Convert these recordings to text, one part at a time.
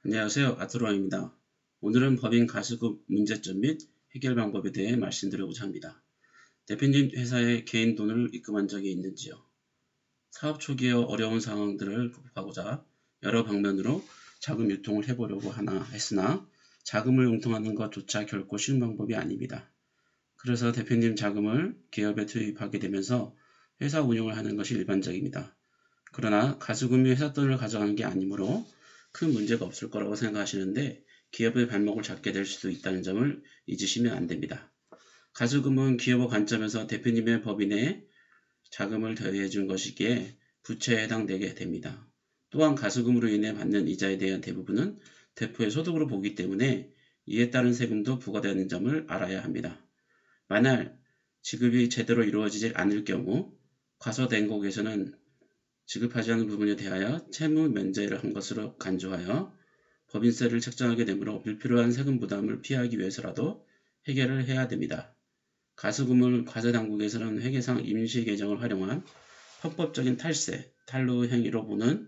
안녕하세요. 아트로아입니다. 오늘은 법인 가수급 문제점 및 해결 방법에 대해 말씀드리고자 합니다. 대표님 회사에 개인 돈을 입금한 적이 있는지요? 사업 초기의 어려운 상황들을 극복하고자 여러 방면으로 자금 유통을 해보려고 하나 했으나 자금을 융통하는 것조차 결코 쉬운 방법이 아닙니다. 그래서 대표님 자금을 기업에 투입하게 되면서 회사 운영을 하는 것이 일반적입니다. 그러나 가수금이 회사 돈을 가져가는 게 아니므로 큰 문제가 없을 거라고 생각하시는데 기업의 발목을 잡게 될 수도 있다는 점을 잊으시면 안 됩니다. 가수금은 기업의 관점에서 대표님의 법인에 자금을 대여해 준 것이기에 부채에 해당되게 됩니다. 또한 가수금으로 인해 받는 이자에 대한 대부분은 대표의 소득으로 보기 때문에 이에 따른 세금도 부과되는 점을 알아야 합니다. 만약 지급이 제대로 이루어지지 않을 경우 과소대행국에서는 지급하지 않은 부분에 대하여 채무 면제를 한 것으로 간주하여 법인세를 책정하게 되므로 불필요한 세금 부담을 피하기 위해서라도 해결을 해야 됩니다. 가수금을 과세당국에서는 회계상 임시 계정을 활용한 편법적인 탈세, 탈루 행위로 보는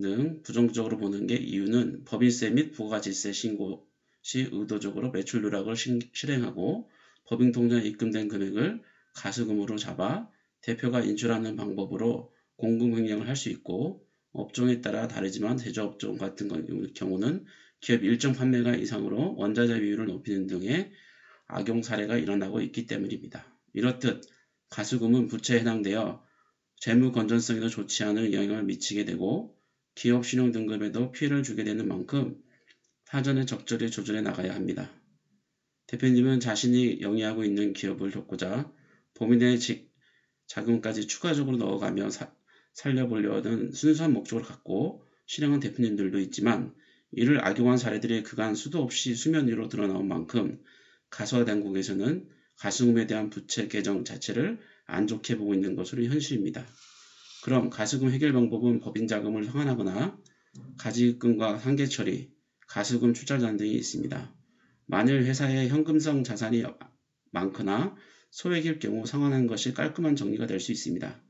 등 부정적으로 보는 게 이유는 법인세 및 부가가치세 신고 시 의도적으로 매출 누락을 실행하고 법인 통장에 입금된 금액을 가수금으로 잡아 대표가 인출하는 방법으로 공금 횡령을 할 수 있고 업종에 따라 다르지만 제조업종 같은 경우는 기업 일정 판매가 이상으로 원자재 비율을 높이는 등의 악용 사례가 일어나고 있기 때문입니다. 이렇듯 가수금은 부채에 해당되어 재무 건전성에도 좋지 않은 영향을 미치게 되고 기업 신용 등급에도 피해를 주게 되는 만큼 사전에 적절히 조절해 나가야 합니다. 대표님은 자신이 영위하고 있는 기업을 돕고자 법인의 자금까지 추가적으로 넣어가며 살려보려는 순수한 목적을 갖고 실행한 대표님들도 있지만 이를 악용한 사례들이 그간 수도 없이 수면 위로 드러나온 만큼 가수당국에서는 가수금에 대한 부채 개정 자체를 안 좋게 보고 있는 것으로 현실입니다. 그럼 가수금 해결 방법은 법인 자금을 상환하거나 가지입금과 한계 처리, 가수금 출자잔 등이 있습니다. 만일 회사에 현금성 자산이 많거나 소액일 경우 상환하는 것이 깔끔한 정리가 될 수 있습니다.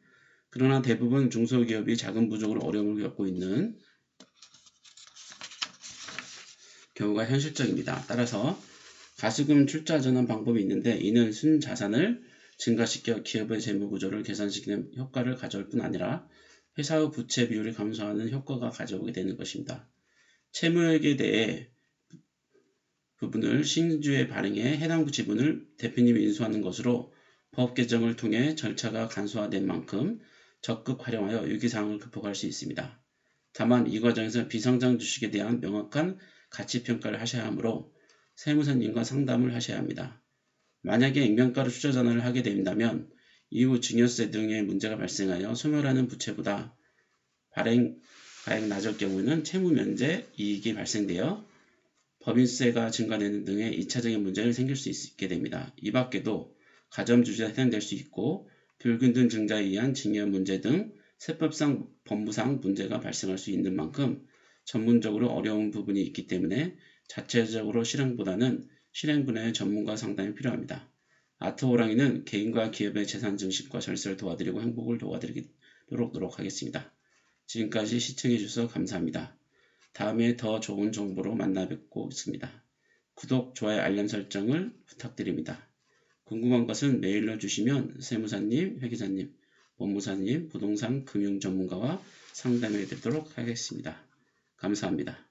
그러나 대부분 중소기업이 자금 부족으로 어려움을 겪고 있는 경우가 현실적입니다. 따라서 가수금 출자 전환 방법이 있는데 이는 순자산을 증가시켜 기업의 재무구조를 개선시키는 효과를 가져올 뿐 아니라 회사의 부채 비율을 감소하는 효과가 가져오게 되는 것입니다. 채무액에 대해 부분을 신주에 발행해 해당 지분을 대표님이 인수하는 것으로 법 개정을 통해 절차가 간소화된 만큼 적극 활용하여 위기상황을 극복할 수 있습니다. 다만 이 과정에서 비상장 주식에 대한 명확한 가치평가를 하셔야 하므로 세무사님과 상담을 하셔야 합니다. 만약에 액면가로 출자 전환을 하게 된다면 이후 증여세 등의 문제가 발생하여 소멸하는 부채보다 발행 낮을 경우에는 채무 면제 이익이 발생되어 법인세가 증가되는 등의 2차적인 문제가 생길 수 있게 됩니다. 이 밖에도 가점주주에 해당될 수 있고 불균등 증자에 의한 징여 문제 등 세법상 법무상 문제가 발생할 수 있는 만큼 전문적으로 어려운 부분이 있기 때문에 자체적으로 실행보다는 실행 분야의 전문가 상담이 필요합니다. 아트호랑이는 개인과 기업의 재산 증식과 절세를 도와드리고 행복을 도와드리도록 노력하겠습니다. 지금까지 시청해주셔서 감사합니다. 다음에 더 좋은 정보로 만나 뵙고 있습니다. 구독, 좋아요, 알람 설정을 부탁드립니다. 궁금한 것은 메일로 주시면 세무사님, 회계사님, 법무사님, 부동산 금융 전문가와 상담해 드리도록 하겠습니다. 감사합니다.